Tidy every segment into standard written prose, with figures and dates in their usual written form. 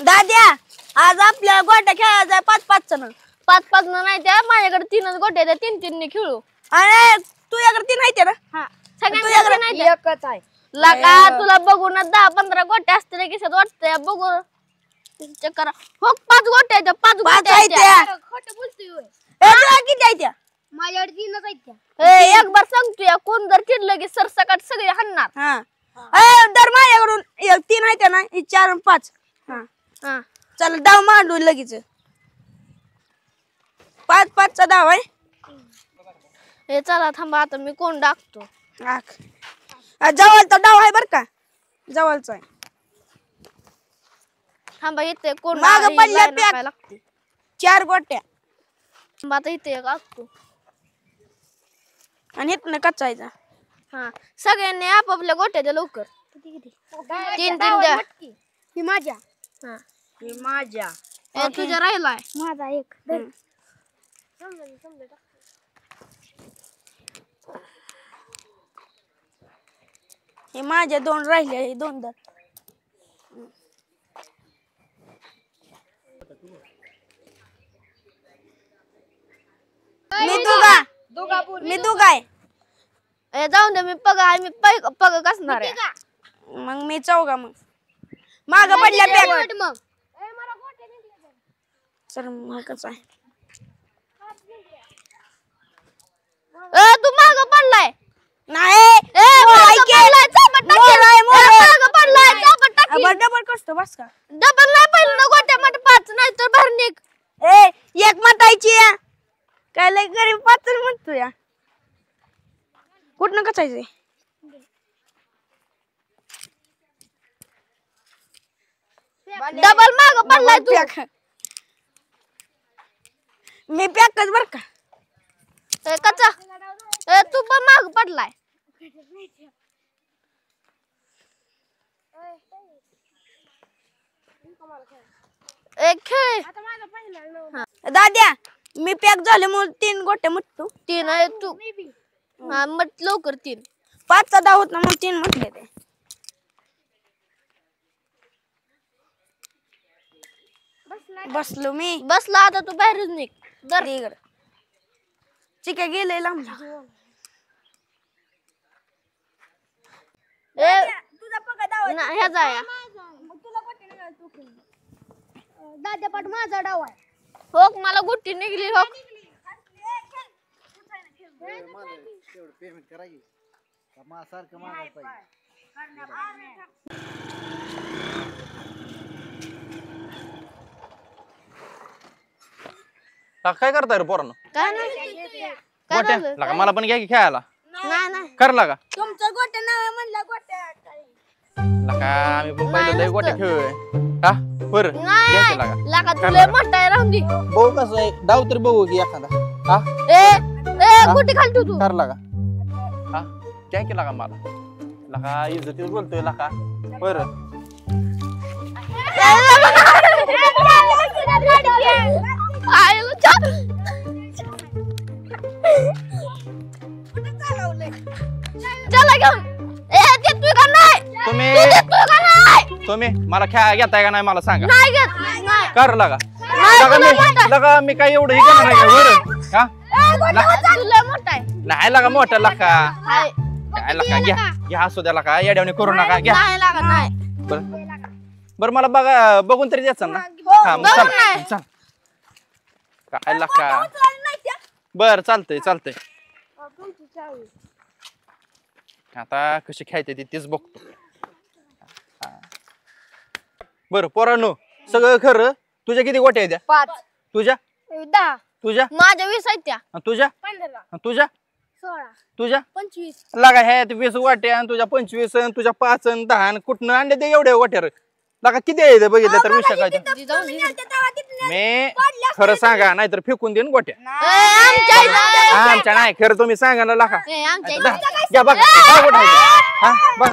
दाद्या आज आपल्या गोट्या खेळायचा 5-5 जण 5-5 नाही त्या माझ्याकडे 3च गोटे आहेत 3-3 खेळू अरे तुझ्याकडे 3 आहेत ना हा सगळ्यांकडे नाही एकच आहे लका तुला बघून 10-15 गोटे असते किशात वाटतंय बघू चेक करा हो 5 गोटे आहेत 5 गोटे आहेत खोटं बोलतोय होय. किती आहेत त्या माझ्याकडे 3च आहेत त्या एक बार सांगतो या कोण जर चिडलं की सरसकट सगळे हाणणार हा दर माझ्याकडून 3 आहेत ना 4 आणि 5 हा हा चल डाव मांडू लगेच 5-5 चा डाव आहे हे चला थांबा आता मी कोण टाकतो जवळचा डाव आहे बर का जवळचा आहे थांबा इथे कोण मागं पडल्या पॅक. लागते 4 गोट्या थांबा आता इथे एक असतो आणि इथनं कच्चायचा हा सगळ्यांनी आपापल्या गोट्या द्या लवकर 3 द्या ही माझ्या हा ही माझ्या ए, तुझ्या राहिलाय माझा एक हे माझ्या 2 राहिले हे 2 दर मी तू काय ए जाऊन दे मी पग कसणार आहे मग मी चौघा मग माग पडल्या पॅक मग सर मग कसं आहे ए तू माग पडलाय नाही ए मागं पडलाय, चापट टाक. मोर आहे, मोर आहे. मागं पडलाय, चापट टाक. डबल कसतो बस का डबल नाही पहिलं ना गोट्या मट 5 नाही तर बाहेर निघ ए एक मतायची या काय लय गरीब पातळ म्हणतो या कुठनं कचायचंय डबल माग पडलाय तू पॅक मी पॅकच बर का ए, कच्चा ए, तू पण माग पडलाय एक खेळ दाद्या मी पॅक झाले म्हणून 3 गोट्या मुटतो 3 आहे तू हा मट लवकर 3 5 चा डाव होत ना मग 3 म्हटले ते बसलो मी बसला आता तू बाहेरच निघ दर इकडं चिक्या गेले लांबला ए तुझा पका डाव ना ह्या जाया दादा पाट माझा डाव आहे होक मला गुट्टी निघली होक पेमेंट करायची सारखं मागायला पाहिजे काय करताय रे पोरांनो काय नाही काय गोट्या झालं? लागा मला पण घ्या की खेळायला नाही नाही कर लागा तुमचं गोट्या नाव आहे म्हणलं गोट्या लागा आम्ही पण पहिलं लय गोट्या खेळूय हा बर घ्या की नाही लागा लागा तुला मोठा आहे राहून दे बघू कसं आहे डाव तर बघू की एखादा हा ए ए गुट्टी खाली ठेव तू कर लागा हा घ्या की लागा मला लागा इज्जतीवर बोलतोय लागा बर चला घेऊन ए देतोय का नाही तुम्ही देतोय का नाही तुम्ही मला खेळा घेताय का नाही मला सांगा नाही घेत नाही कर लागा नाही, लागा तुला मोठा. मी लागा मी काय एवढं हे केलं नाही का हा तुला मोठा आहे नाही लागा मोठा लागा हाय. काय लागा घ्या घ्या असू द्या लागा येड्यावणी करू नका घ्या नाही लागत नाही बर मला बघा बघून तरी द्यायचं ना हा मग बघून चल नाही. चल काय लागा बर चालतंय चालतंय आता कशी खेळते ती तेच बघतो बर पोरांनो सगळं खरं तुझ्या किती गोट्या आहेत त्या? 5 तुझ्या 10 तुझ्या माझ्या 20 आहेत त्या आणि तुझ्या 15 आणि तुझ्या 16 तुझ्या 25 लागा ह्यात 20 वाट्या आणि तुझ्या 25 आणि तुझ्या 5 आणि 10 आणि कुठनं आणले ते एवढ्या वाट्यावर लागा किती आहे बघितलं तर विषय काय ते. मी खरं सांगा नाहीतर फेकून देईन गोट्या आमच्या इथं. आमच्या नाही खरं तुम्ही सांगा ना लागा ए, आमच्या इथं. घ्या बघा काय गोठा आहे ते? हा बघ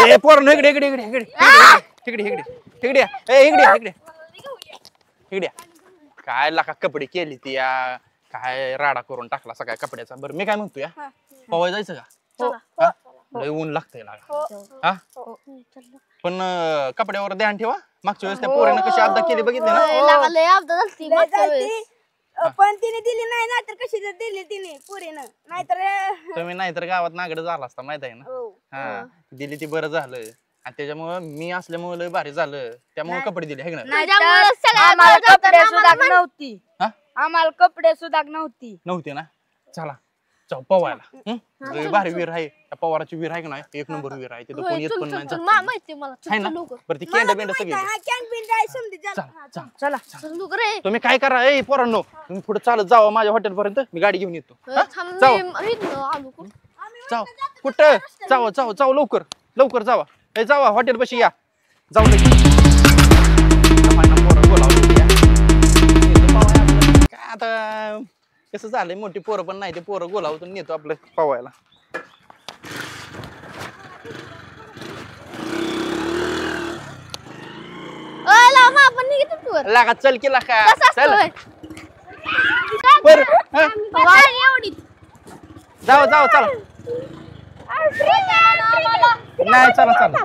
ए पोरांनो इकडे इकडे इकडे इकडे इकडे इकडे इकडे इकडे काय लाका कपडे केली ती या काय राडा करून टाकला सगळ्या कपड्याचा. बरं मी काय म्हणतो या पवाय जायचं का? हा? लय ऊन लागतंय लागा. हा पण कपड्यावर ध्यान ठेवा. मागच्या वेळेस त्या पोरीनं कशी अब्दा केली बघितली ना. लय अब्दा झालती मागच्या वेळेस. पण तिने दिली नाही नाहीतर कशी दिली तिने पुरीनं नाहीतर तुम्ही नाहीतर गावात नागड झाला असता माहित आहे ना. हो. हा दिली ती बरं झालं आणि त्याच्यामुळं मी असल्यामुळे लय भारी झालं त्यामुळे कपडे दिले हे ना. त्याच्यामुळं सगळ्या आम्हाला गावात कपडे जाताना सुद्धा आम्हाला नव्हती. हा? आम्हाला कपडे सुद्धा नव्हती. नव्हते ना. चला जाऊ पवायला. लय भारी विहीर आहे त्या पवाराची विहीर आहे का नाही एक नंबर विहीर आहे तिथं कोणी येत पण नाही जात पण नाही. माहिती मला आहे ना लवकर बरं ती केंड बेंड सगळी कॅन्टीन जाय समधी चला चला लवकर रे. तुम्ही काय करा ए पोरांनो तुम्ही पुढे चालत जावा माझ्या हॉटेल पर्यंत मी गाडी घेऊन येतो. थांब जाऊ. मी इथनं आलो कुठं. जाऊ कुठं जावा जाऊ जाऊ लवकर लवकर जावा. ए जावा हॉटेल पाशी या जाऊ लगेच. पोरं बोलावं या. काय आता कसं झालंय मोठी पोरं पण नाही ते पोरं गोलावतून नेतो आपलं पवायला. लावा आपण निघतो तू लागा चल केला का कसं चल असतं बर एवढी जावा जावा चला नाही चला चला.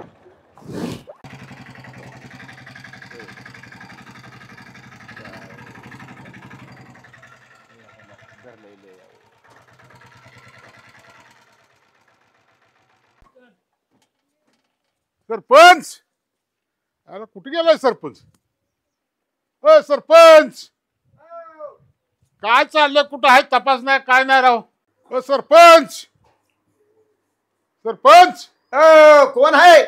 सरपंच अरे कुठे गेलाय सरपंच? ओ सरपंच काय चाललंय कुठं आहे तपास नाही काय नाही राव. ओ सरपंच सरपंच कोण आहे?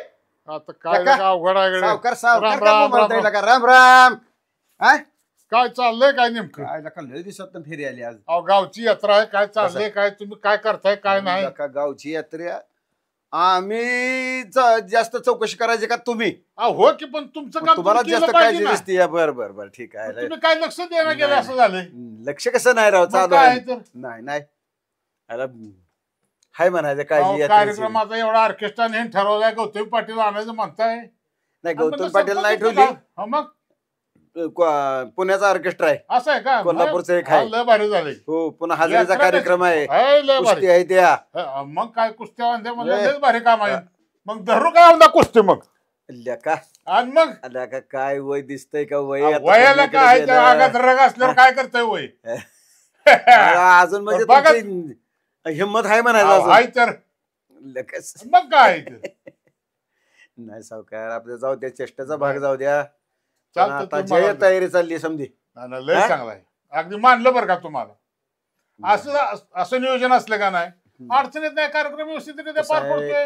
आता काय काका? अवघड आहे गड्या. सावकार सावकार राम का राम बोंबलताय राम राम. लका? राम राम. हा? काय चाललंय काय नेमकं? काय लका लय दिवसात फेरी आली आज. अहो गावची यात्रा आहे काय चाललंय काय तुम्ही काय करताय काय नाही? लका गावची यात्रा आम्ही जास्त चौकशी करायची का तुम्ही? हो की पण तुमचं काम तुम्हाला तुम्ही केलं जास्त पाहिजे काळजी ना. दिसते. बर बर बर ठीक आहे. तुम्ही काय लक्ष देणं गेलं असं झालंय? लक्ष कसं नाही राव मग चालू काय आहे. तर? नाही नाही अरे हाय म्हणायचं अहो, काळजी यात्रेची. कार्यक्रमाचा एवढा ऑर्केस्ट्रा नेहमी ठरवलाय गौतमी पाटील आणायचं म्हणताय. नाही पण गौतम तसं पाटील नाही पद्धतीचं ठेवली. का? मग पुण्याचा ऑर्केस्ट्रा आहे. असं आहे का? कोल्हापूरचं एक आहे. हा, लय भारी झालंय. हो पुन्हा हजेरीचा यात्रा कार्यक्रम आहे. हाय, लय कुस्ती भारी. आहे त्या. मग काय कुस्त्या म्हणते म्हणलं लय. लयच भारी काम आहे. मग धरू काय म्हणता कुस्ती मग? लेका आणि मग लेका काय वय दिसतंय का वय? आता वयाला सगळीकडे काय गेलं. त्या आगात रग असल्यावर काय करतंय वय? अजून म्हणजे बघा. तुमची हिंमत आहे म्हणायचं हाय अजून. तर लेका. मग काय ते? नाही सावकार आपल्या जाऊ द्या चेष्टाचा भाग जाऊ द्या. पण चालतं आता तुम्हाला. जे तयारी चालली समधी. नाही, नाही, लय हा? चांगला आहे. अगदी मानलं बरं का तुम्हाला. असं नियोजन असलं का नाही अडचणीत नाही कार्यक्रम व्यवस्थितरित्या कसं पार आहे, पडतोय.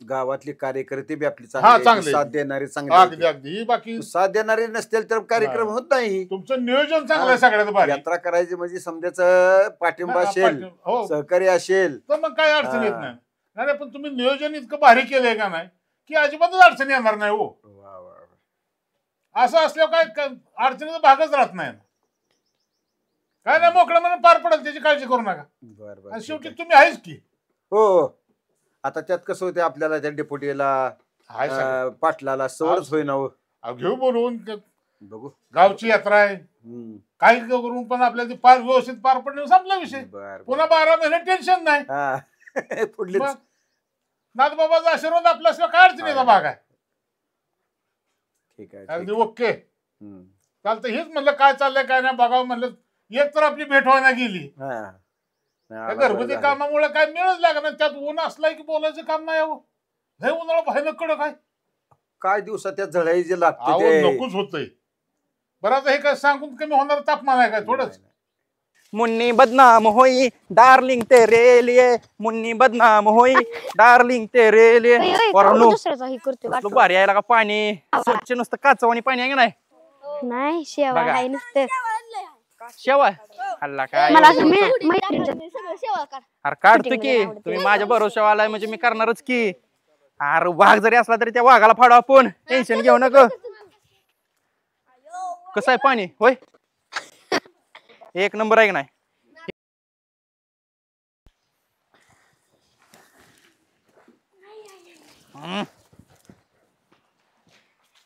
गावातली कार्यकर्ते बी आपली हा, चांगली चांगली. साथ देणारी अगदी चांगली. अगदी ही बाकी साथ देणारे नसतील तर कार्यक्रम नाही. होत नाही. तुमचं नियोजन चांगलं आहे सगळ्यात भारी. यात्रा करायची म्हणजे समजायचं पाठिंबा असेल हो सहकार्य असेल. तर मग काय अडचण येत हा. नाही. नाही पण तुम्ही नियोजन इतकं भारी केलंय का नाही की अजिबातच अडचण येणार नाही हो. वा, वा, वा. असं असल्यावर काय अडचणीचा भागच राहत नाही. काय नाही मोकळं म्हणून पार पडेल त्याची काळजी करू नका. बर बर आणि ठीक शेवटी आहे. तुम्ही आहेच की. हो आता त्यात कसं होते आपल्याला त्या डेप्युटीला आहे सगळं. पाटलाला सवडच होईना हो. अहो, घेऊ बोलवून बघू. गावची यात्रा आहे हम्म. काही करून पण आपल्याला ती पार व्यवस्थित पार पडणे संपला विषय. बर पुन्हा 12 महिने टेन्शन नाही. हा पुढलीच. मग नाथबाबाचा आशीर्वाद आपल्याशिवाय काय अडचणीचा भाग आहे. ठीक आहे अगदी ठीक. ओके हम्म. चालतं. हेच म्हणलं काय चाललंय काय नाही बघावं म्हणलं. एक तर आपली भेट व्हायला गेली. हा. नाही, त्या आला बरं घरगुती झालं. कामामुळे काय मिळच लागणार. त्यात ऊन असलाय की बोलायचं काम नाही. अहो हे उन्हाळा भयानक कडक आहे. काय दिवसात त्या झळाई जे लागते अहो ते. नकोच होतंय. बरं आता हे काय सांगून कमी होणार तापमान आहे काय थोडंच? मुन्नी बदनाम होई डार्लिंग तेरे लिए मुन्नी बदनाम होई डार्लिंग तेरे लिए. पोरांनो, दुसऱ्याचा हे करतोय कसलं भारी आहे का पाणी. स्वच्छ नुसतं काचवानी पाणी आहे का नाही. नाही शेवा बघा. आहे नुसतं. शेवाय हल्ला काय मला एवढं असं होतं? मैत्रिणीचं सगळं शेवा कर. अरे काढतो की तुम्ही माझ्या भरोशावर आलाय म्हणजे मी करणारच की. अरे वाघ जरी असला तरी त्या वाघाला फाडू आपण. टेन्शन घेऊ नका. कसं आहे पाणी होय एक नंबर आहे की नाही.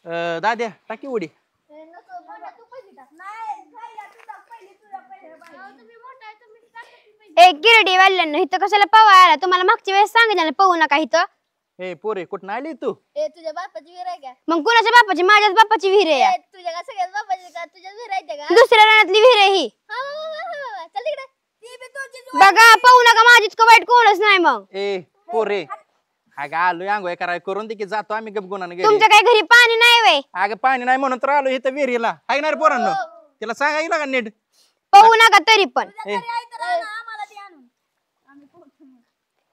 दाद्या टाकी उडी. एक गिरडी वाल्यांना इथं कशाला पवा आला तुम्हाला मागच्या वेळेस सांगितलं ना पवू नका इथं. ए पोरे कुठं आली तू? तुझ्या बापाची विहीर आहे का? मग कुणाच्या बापाची माझ्याच बापाची विहीर आहे या. तुझ्या का सगळ्याच बापाची का? तुझ्या विहीर आहे का? दुसऱ्या रानातली विहीर आहे ही. चल तिकडे. बघा पवू नका माझीच का वाईट कोणच नाही मग. ए पोरे अगं आलोय आंघोळ करायला करून दे की जातो आम्ही गपगुणाने घरी. तुमच्या काय घरी पाणी नाही वय. अगं पाणी नाही म्हणून तर आलो इथं विहिरीला. हाय ना रे पोरांनो, तिला सांगायला का नीट. पवू नका तरी पण. ए,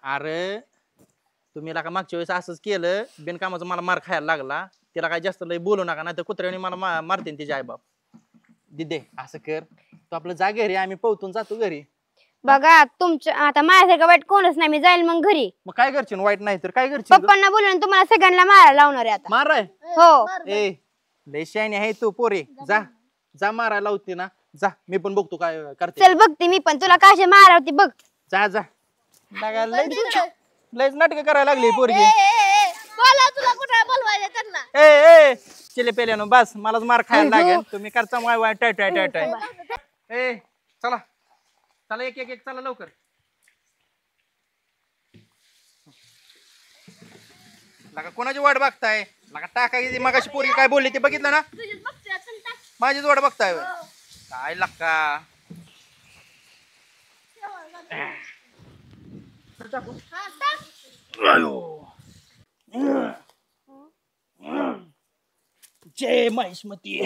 अरे तुम्ही का मागच्या वेळेस असंच केलं बिनकामाचं मला मार खायला लागला. तिला काय जास्त लय बोलू नका नाही तर कुत्र्याने मला मारते तिचे आई बाप. दिदे असं कर तू आपलं जा घरी, आम्ही पवतून जातो घरी. बघा तुमच्या आता माझ्यासारखं वाईट कोणच नाही. मी जाईल मग घरी. मग काय करशील वाईट नाही तर काय करशील? पप्पांना बोलून तुम्हाला सगळ्यांना मारायला लावणार आहे आता. माराय हो ए लय शायनी आहे तू पोरे. जा जा मारायला लावते ना. जा मी पण बघतो काय करते. चल बघते मी पण तुला काशे मारावती बघ. जा जा लयच नाटक करायला लागली पोरगी. बोला तुला कुठं बोलवायचं त्यांना. ए ए चिले पेल्यानो बस मलाच मार खायला लागेल. तुम्ही करता वाय वाय टाय टाय टाय टाय. ए चला चला एक एक एक चला लवकर. लगा कोणाची वाट बघताय? लगा टाकायची मगाशी पोरगी काय बोलली ते बघितलं ना? माझीच वाट बघताय होय. काय लक्का जय महिष्मती.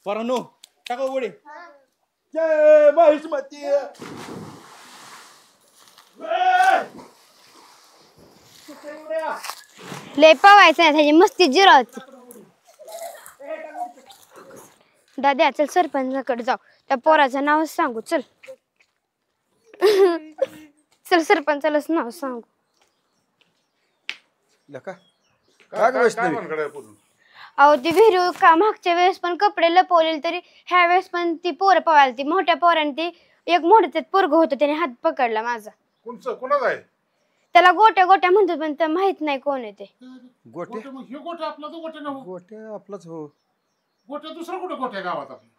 परनो टाका उडी. जय महिष्मती. लय पवायचं नाही त्याची मस्ती जिरवती. दाद्या चल सरपंचाकडे जाऊ. त्या पोराचं नाव सांगू चल. चल सरपंचालाच नाव सांगू. लका काय काय काय वैष्णवी? भानगड आहे पूर्ण? अहो ती विहिरी का मागच्या वेळेस पण कपडे लपवले तरी ह्या वेळेस पण ती पोरं पवायला ती मोठ्या पोराने ती एक मोठं पोरग होतं त्याने हात पकडला माझा. कोणाचा आहे? त्याला गोट्या गोट्या म्हणतो पण तर माहित नाही कोण आहे ते. गोट्या गोट्या मग हे गोट्या आपला तो गोट्या ना गोट्या आपलाच हो. गोट्या दुसरा कुठं गोट्या गावात आपल्या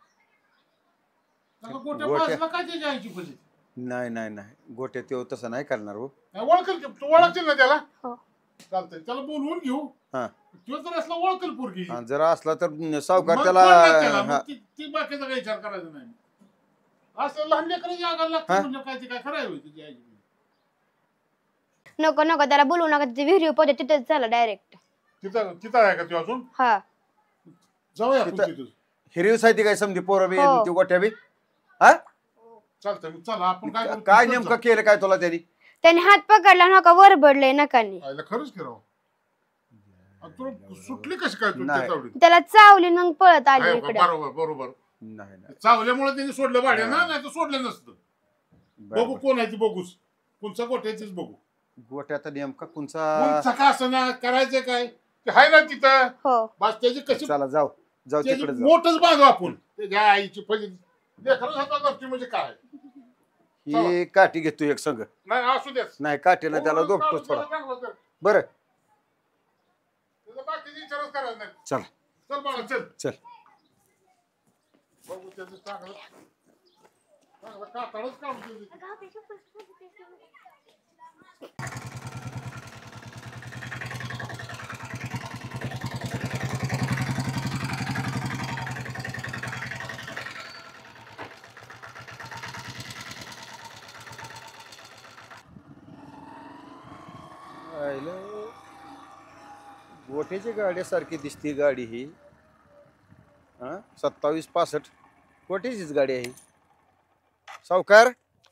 गोट्या गोट्या- पासला काय त्याची आईची फजी नाही नाही नाही गोट्या तो तसं नाही करणार हो. ओळखेल की तू ओळखशील ना त्याला? हो. चालतंय त्याला बोलवून घेऊ. हा तो जर असला ओळखेल पोरगी हा, जर असला तर सावकार मग त्याला बोलणार त्याला, मग हा, ती बाकीचा काही विचार करायचा नाही. असं लहान लेकरं जागा लागतं हा? म्हणजे काय ते काय खराय होईल तुझी आईची. नको नको त्याला बोलू नका. ती विहिरी पोहोच तिथेच झाला डायरेक्ट. तिथं तिथं आहे का तू अजून? हा जाऊया आपण तिथं- तिथं. हिरवी साहित्य काय समजी पोरं बी हो. ती गोट्या बी हा चालतंय मग चला आपण काय करू? काय तिथंच नेमकं जाऊ. केलं काय तुला त्यांनी? त्याने हात पकडला नका वर बडलंय नकानी. आईला खरंच की राव. आणि तुला सुटली कशी काय तू नाही. त्या तावडीत? त्याला चावली मग पळत आली आहे, इकडे. बरोबर बरोबर. नाही नाही चावल्यामुळे त्यांनी सोडलं भाड्या ना, नाही तर सोडलं नसतं. बघू बरोबर. कोण आहे ती बघूच. कोणचा गोट्याचीच बघू. गोट्याचा नेमका कोणचा? कोणचा का असं ना करायचं काय ते आहे ना तिथं. हो बस त्याची कशी चला जाऊ जाऊ त्याची तिकडे जाऊ. मोठच बांधू आपण. त्याच्या आईची फजी लेकरं हातात धरती म्हणजे काय? ही काठी घेतो एक संघ. नाही असू द्या. नाही काठीला त्याला दोपतो थोडा. बरं बाकीची विचारच करायला नाही. चला चल बाळा चल. चल. बघू त्याचं चांगलं चांगलं कातडच काढून ठेवली. गोठ्याची गाड्यासारखी दिसती गाडी ही. हा 2765 गोठ्याचीच गाडी आहे ही. सावकार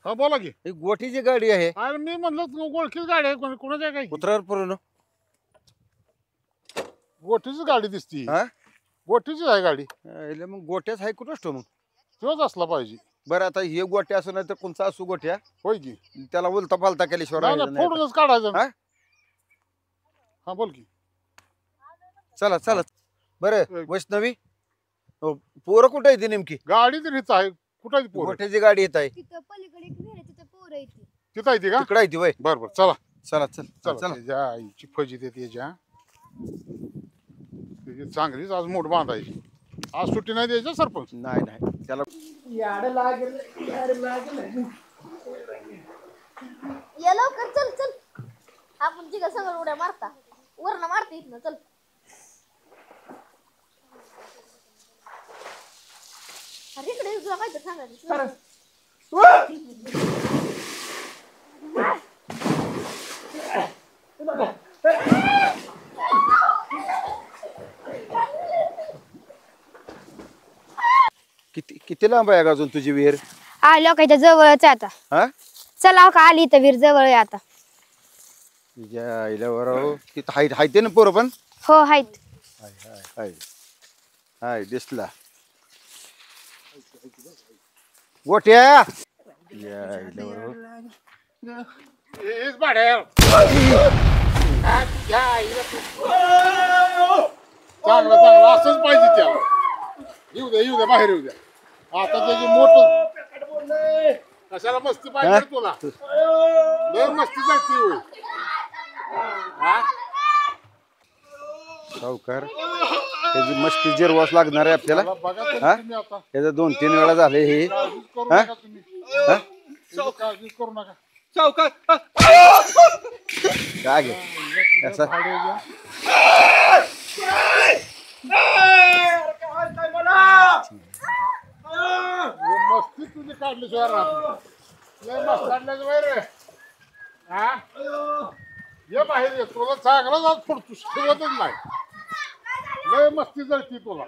हा बोला की. ही गोठीची गाडी आहे. अरे मी म्हणलं ओळखीच गाडी आहे कोणाची आहे काय? उतरावर पूर्ण गोठीची गाडी दिसती. हा गोठीचीच आहे गाडी. मग गोट्याच आहे कुठं असतो मग? तोच असला पाहिजे. बरं आता हे गोट्या असू नाही तर कोणचा असू गोट्या होय की. त्याला उलता पालता केल्याशिवाय नाही राहायचं नाही, नाही. फोडूनच काढायचं ना. हा? हा बोल की. चला चला बरं वैष्णवी हो, पोरं कुठे येते नेमकी? गाडी तर हिच आहे. कुठं आहे ती पोरं? गोठ्याची गाडी येत आहे तिथं पलीकडे एक विहीर आहे, तिथं पोरं येते. तिथं आहे ती का? तिकडे आहे ती वय. बरं बरं चला. चला चल चला चला त्याच्या आईची फजित आहे त्याच्या त्याची चांगलीच आज मूठ बांधायची आज सुट्टी नाही द्यायची सरपंच नाही नाही त्याला ये लवकर चल चल आपण तिघ सगळं उड्या मारता वरण मारता इथनं चल अरे इकडे तुला काय तर सांगायचं किती लांब आहे अजून तुझी विहीर आलो का इथं जवळच आहे आता हा चला हो का आली इथं वीर जवळ आहे आता तुझ्या आईला बरं तिथं हाय ते ना पोरं पण हो आहेत हाय हाय हाय हाय दिसला गोट्या या आईला बरं हेच भाड्या चांगलं चांगलं असंच पाहिजे त्याला येऊ द्या बाहेर येऊ द्या आता त्याची मोठ कशाला मस्ती पाहिजे रे तुला लय मस्ती जायची होय हा? सावकार त्याची मस्ती जिरवास लागणार आहे आपल्याला चला बघा तरी हा? तुम्ही आता त्याचं 2-3 वेळा झाले हे काळजीच करू हा? नका तुम्ही हा? त्याची काळजीच करू नका काय घे असं मस्ती तुझी काढल्याशिवाय राहत लय मस्त काढल्याच बाहेर रे हा ये बाहेर ये तुला चांगला जात पडतो शिकवतच नाही लय मस्ती जळती तुला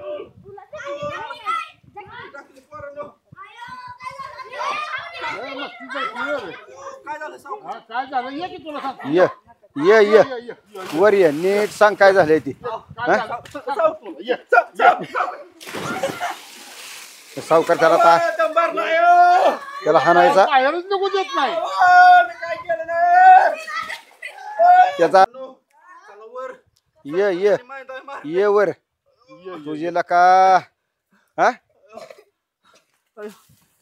लय मस्ती जळती रे हा, काय झालं ये की तुला सांगतो ये ये ये ये. वर ये नीट सांग काय झालंय ती काय झालं सांगतो तुला. ये सावकार त्याला त्याला हाणायचा बाहेरच निघू देत नाही त्याचा ये ये ये वर तुझे का हा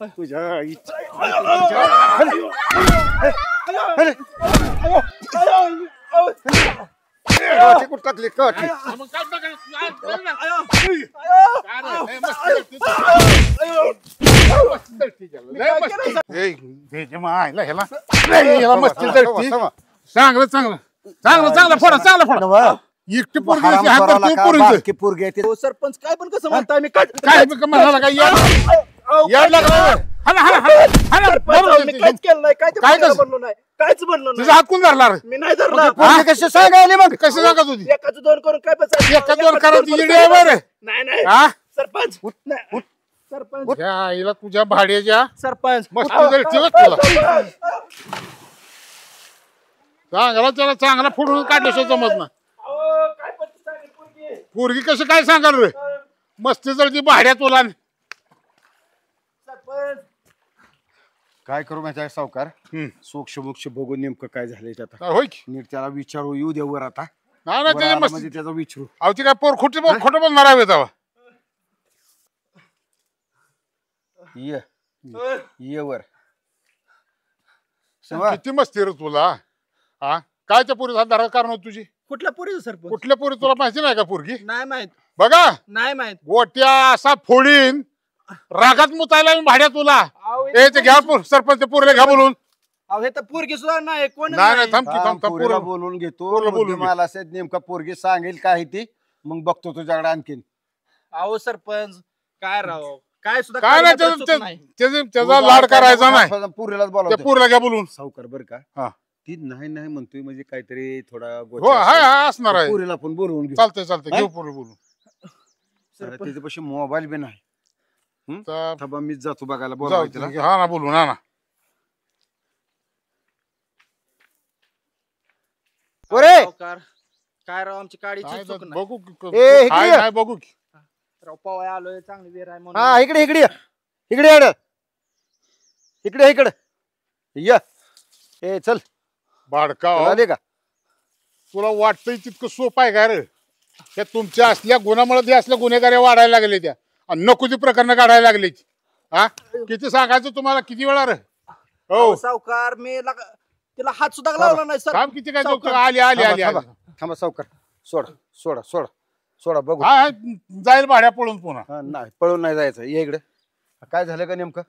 तुझ्या कुठं टाकली काठी मग काय चांगलं चांगलं चांगलं चांगलं फोडा चांगलं फोडा एकटी पोरगी पोरगी आहे ते. सरपंच काय पण कसं म्हणताय मी काय काय म्हणाला काय याड लागला काहीच केलं नाही काय काय कसं? म्हणलो नाही काहीच म्हणलो तुझा हाकून धरला रे मी नाही धरला पोरगी कशी सांगायली मग कसं सांगा तुझी एकाच दोन करून काय बसायचं? एका दोन करायची इडी आहे बरं नाही नाही हा सरपंच नाही. सरपंच ह्या आईला तुझ्या भाड्याच्या सरपंच मस्ती जळती बघ तुला चांगला त्याला चांगला फोडून काढल्याशिवाय जमत ना काय पण सांगेल पोरगी. पोरगी कसं काय सांगाल रे मस्ती जळती भाड्या तुला सरपंच काय करू माहिती आहे सावकार हम्म. सोक्ष मोक्ष बघून नेमकं काय झालंय ते आता होय की नीट त्याला विचारू येऊ दे वर आता नाही वर त्याच्या आला मस्ती म्हणजे त्याचा विचारू आवती काय पोर खोटं बोलणार आहे तेव्हा ये ये वर समज किती मस्ती रे तुला हा काय त्या पोरीचा धरा कारण होती तुझी कुठल्या पोरीचं सरपंच कुठल्या पोरी तुला माहिती नाही का पोरगी नाही माहित बघा नाही माहित गोट्या असा फोडीन रागात मुतायला मी भाड्या तुला अहो, ए ते घ्या सरपंच पोरीला घ्या बोलून अहो, हे तर पोरगी सुद्धा नाही कोण नाही नाही थांब की थांब थांब पोरीला पोरं. बोलून घेतो पोरीला बोलून घे. मला असेल नेमका पोरगी सांगेल काय ती मग बघतो तुझ्याकडे आणखीन अहो सरपंच काय राव काय सुद्धा काय नाही कार्याचं चूक नाही. त्याचा लाड करायचा नाही पुरीलाच त्या बोलावतो पोरीला घ्या बोलून सावकार बर का हा. ती नाही नाही म्हणतोय म्हणजे काहीतरी थोडा हो हाय हाय असणार आहे पुरीला पण बोलवून घेऊ चालतंय चालतंय हा? घेऊ पोरी बोलून त्याच्यापाशी मोबाईल बी नाही तर थांबा मीच जातो बघायला जाऊ बोलावं तिला दे. हा ना बोलून हा ना पोरे सावकार, काय राव आमची काडीची काय चूक तर नाही बघू की- ए, इकडे हाय ये. नाही बघू की. राव पवाय आलोय चांगली वेर आहे हा म्हणून इकडे इकडे ये. इकडे ये. इकडे इकडे या ए चल बाडका हो. आले का तुला वाटतंय तितकं सोपं आहे का रे त्या तुमच्या असल्या गुन्ह्यामुळे ते असल्या गुन्हेगारी वाढायला लागले त्या आणि नको ती प्रकरणं काढायला लागली हा किती सांगायचं तुम्हाला किती वेळा रे हो सावकार मी तिला हात सुद्धा लावला नाही सर. काम किती काय सावकार. आली आली आली थांबा, आली. थांबा सावकार, सोडा सोडा सोडा सोडा बघू. हा हा, जाईल भाड्या पळून पुन्हा. हा, नाही पळून नाही जायचं, ये इकडे. काय झालं का नेमकं?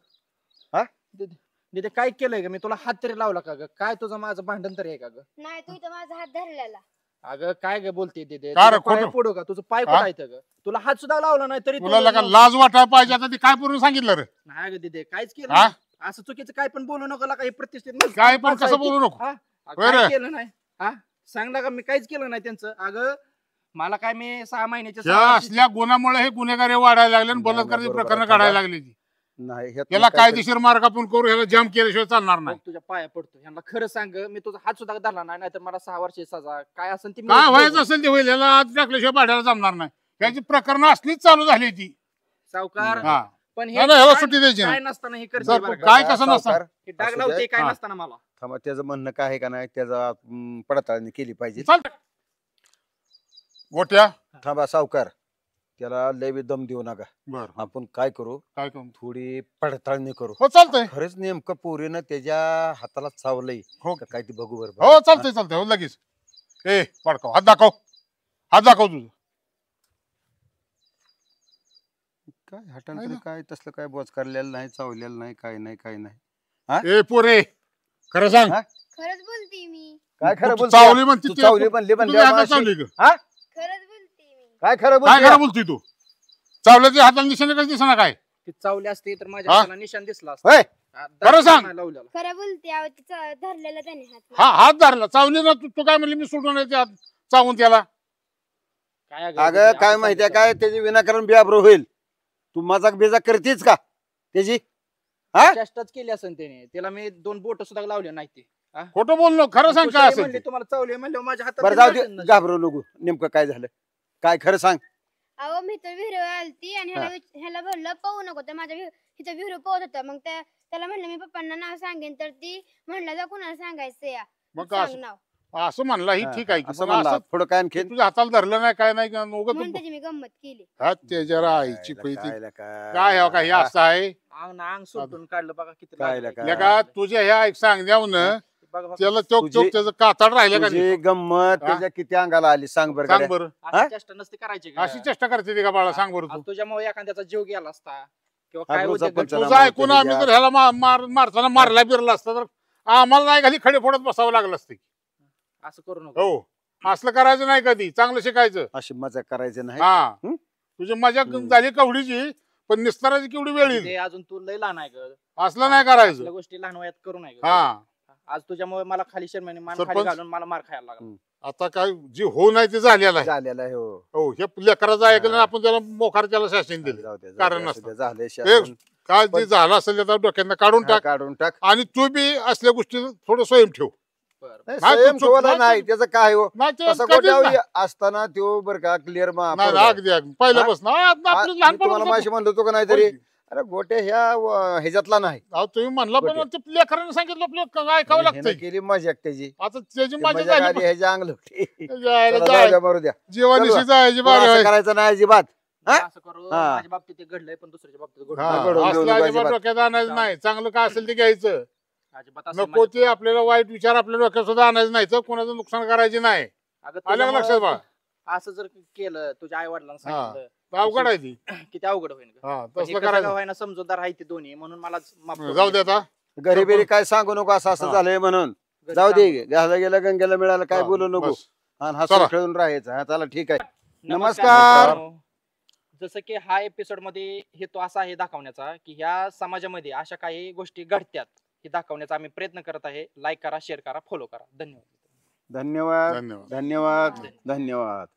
तिथे काय केलंय का मी तुला हात तरी लावला का ग? काय तुझं माझं भांडण तरी आहे का ग? नाही तू इथं माझा हात धरलेला. अगं काय ग बोलते तिथे का रे, तुझं पाय खोटं? पडू का? तुझं पाय हा? कुठं आहे ग? तुला हात सुद्धा लावला नाही तरी तुला लगा लाज वाटायला पाहिजे आता. ती काय पूर्ण सांगितलं रे? नाही ग तिथे काहीच केलं हा? नाही. असं चुकीचं काय पण बोलू नको काही प्रतिष्ठित नसतं. काय पण माणसं कसं आहे ती. बोलू नको. हा? होय काय रे. केलं नाही हा सांगला का मी काहीच केलं नाही त्यांचं. अगं मला काय मी 6 महिन्याच्या त्या 6 वर्षाची- असल्या गुन्ह्यामुळे हे गुन्हेगारी वाढायला लागले आणि नाही, बलात्काराची बरोबर प्रकरण आहे. काढायला लागली ती. नाही ह्यात याला काहीतरी- कायदेशीर मार्ग आपण करू. ह्याला जाम केल्याशिवाय चालणार नाही. बघ, तुझ्या पाया पडतो यांना खरं सांग मी तुझा हात सुद्धा धरला नाही नाहीतर मला 6 वर्षाची सजा काय असेल ती मी काय देईन. व्हायचं असेल ते होईल. याला आज टाकल्याशिवाय भाड्याला जमणार नाही. याची प्रकरण असलीच चालू झाली ती. सावकार हा पण नाही, नाही, ह्याला काय- सुट्टी द्यायची काय नाही. नसताना हे करते सर, बरं का? काय कसं नसतं? सावकार, हे डाग असू लावते द्या. काय हा. नसताना मला थांबा, त्याचं म्हणणं काय आहे का नाही त्याचा पडताळणी केली पाहिजे. चालतंय. गोट्या थांबा सावकार, त्याला लय बी दम देऊ नका. बर आपण काय करू, काय करू? थोडी पडताळणी करू. हो चालतंय. खरंच नेमकं पोरीनं त्याच्या हाताला चावलंय हो का काय ती बघू बरं. हो चालतंय चालतंय. हो लगेच. ए पडकाव हात दाखव. हात दाखव तुझं. काय हटान काय तसलं काय बोच करलेलं नाही, चावलेलं नाही, काय नाही काय नाही. ए पोरे खरं सांग. हा? खरंच बोलते मी. काय खरं तू बोलते? चावली म्हणते तू ते- चावली म्हणली तू म्हणली तुझ्या हातात अशी- चावली का? हा? खरंच बोलते मी. काय खरं काय बोलते? खरं बोलतोय तू? चावल्याच्या हाताला निशाणे कसं दिसणार काय? ती चावली असती तर माझ्या हा? हाताला निशाण दिसला असतं. होय? हा, खरं सांग. नाही लावलेला. खरं बोलते अहो, तिचं धरलेला त्याने हात. हा हात धरला. चावली ना तू काय म्हणली मी सोडून येते हात चावून त्याला. काय अगं काय माहितीये काय, त्याची विनाकारण बियाब्रो होईल. तू मजाक बेजाक करतीस का त्याची? हा? चेष्टाच केली असेल त्याने. तिला मी 2 बोट सुद्धा लावले नाही ते. खोटं बोललो. खरं सांग काय असेल ते. तुम्हाला चावले म्हणलं माझ्या हातात बरं जाऊ दे, घाबरू नको. नेमकं काय झालं काय खरं सांग. अहो मी तर विहिरीवर आलती आणि ह्याला बोललं पाहू नको तर माझ्या हिचं विहिरू पोहत होतं. मग त्याला म्हणलं मी पप्पांना नाव सांगेन तर ती म्हणलं जा कुणाला सांगायचं या मग सांग असं नाव असं म्हणला ही ठीक आहे की. असं पण म्हणला असं थोडं काय आणखी तुझ्या हाताला धरलं नाही काय नाही उगाच म्हणून तू- त्याची मी गंमत केली. हा त्याच्या आईची पैती काय हो का हे असं आहे. अंग सुटून काढलं बघा किती काय लागलं. लका? का तुझ्या ह्या एक सांगण्यावून बघा, बघा. त्याला चोक तुझी- चोक त्याचं कातड राहिलं का नाही? तुझी गंमत त्याच्या किती अंगाला आली सांग बरं सांग गड्या. बरं. अशी चेष्टा नसती करायची का? अशी चेष्टा करते ती का बाळा? सांग बरं तू. आज तुझ्यामुळे एखाद्याचा जीव गेला असता किंवा हा, काय रोजचा उद्योग पंचनामा तुझं ऐकून होते आम्ही त्याच्या. जर ह्याला मारताना मारला बिरला असता तर आम्हाला नाही खाली खडे फोडत बसावं लागलं असते. असं करू नको. हो असलं करायचं नाही कधी. चांगलं शिकायचं. अशी मजाक करायची नाही. हा हं? तुझी मजा झाली कवडीची पण निस्ताराची केवढी वेळ येईल. ते अजून तू लय लहान आहे ग. असलं नाही असल्या करायचं. गोष्टी लहान वयात करू नये ग. हा आज तुझ्यामुळे मला खाली शर्माने मान खाली सरपंच. घालून मला मार खायला लागला. आता काय जे हो नाही ते झालेलं आहे. झालेला आहे हो. हो हे लेकराचं ऐकलं आणि आपण त्याला मोकार त्याला शासन दिलं. जाऊ दे, जाऊ कारण दे, असू नसतं. दे, झालंय हे शासन. काय जे झालं असेल त्याचा डोक्यात काढून हा, टाक. काढून टाक. आणि तू बी असल्या गोष्टी थोडं स्वयं ठेव. बरं. नाही, नाही, स्वयं तू ठेवला नाही, नाही त्याचं काय हो. नाही ते तसं कधीच गोट्यावर नाही. असताना तो बरं का क्लिअर नाही, अगदी अगदी पहिल्यापासून आपलं तुम्हाला माशी लहानपण. म्हणलो होतो का नाही तरी अरे गोट्या ह्याच्यातला नाही. तुम्ही म्हणला पण ते लेकरांनी सांगितलं आपलं ऐकावं ह्यानं लागतं. केली मजाक त्याची. आता त्याची ती मजा मजाक झाली आली ह्याच्या अंगल जायला जाय. बरोबर द्या. जीवानिशी जायची पुन्हा बारी असं आहे. करायचं नाही अजिबात. हा? असं करू हा. माझ्या बाबतीत ते घडलंय पण दुसऱ्याच्या बाबतीत घडलं हा, नाही. घडवून घेऊ असलं नको अजिबात अजिबात. डोक्यात आणायचं नाही. चांगलं काय असेल ते घ्यायचं. अजिबात असं नको ते आपल्याला वाईट विचार आपल्या डोक्यात सुद्धा आणायचं नाही. तर कोणाचं नुकसान करायचे नाही. अगं आलं का लक्षात तुझ्यामुळं बा? असं जर केलं तुझ्या आई वडिलांना हा. सांगितलं अवघड आहे ती. किती अवघड होईल ग. हा पण हे तसलं कसं का करायचं. व्हायना समजूतदार आहे ते दोन्ही म्हणून मला माफ करून जाऊ दे दे. आता. घरी बिरी काय सांगू नको असं असं हा. झालंय म्हणून. घरी जाऊ दे सांगू. घ्यायला गेलं गंगेला मिळालं काय हा, बोलू नको. बस. आणि चला. हसून खेळून राहायचं. हा चला ठीक आहे. नमस्कार. नमस्कार. जसं की हा एपिसोड मध्ये हेतू असा आहे दाखवण्याचा की ह्या समाजामध्ये अशा काही गोष्टी घडतात हे दाखवण्याचा आम्ही प्रयत्न करत आहे. लाईक करा, शेअर करा, फॉलो करा. धन्यवाद. धन्यवाद धन्यवाद. धन्यवाद धन्यवाद.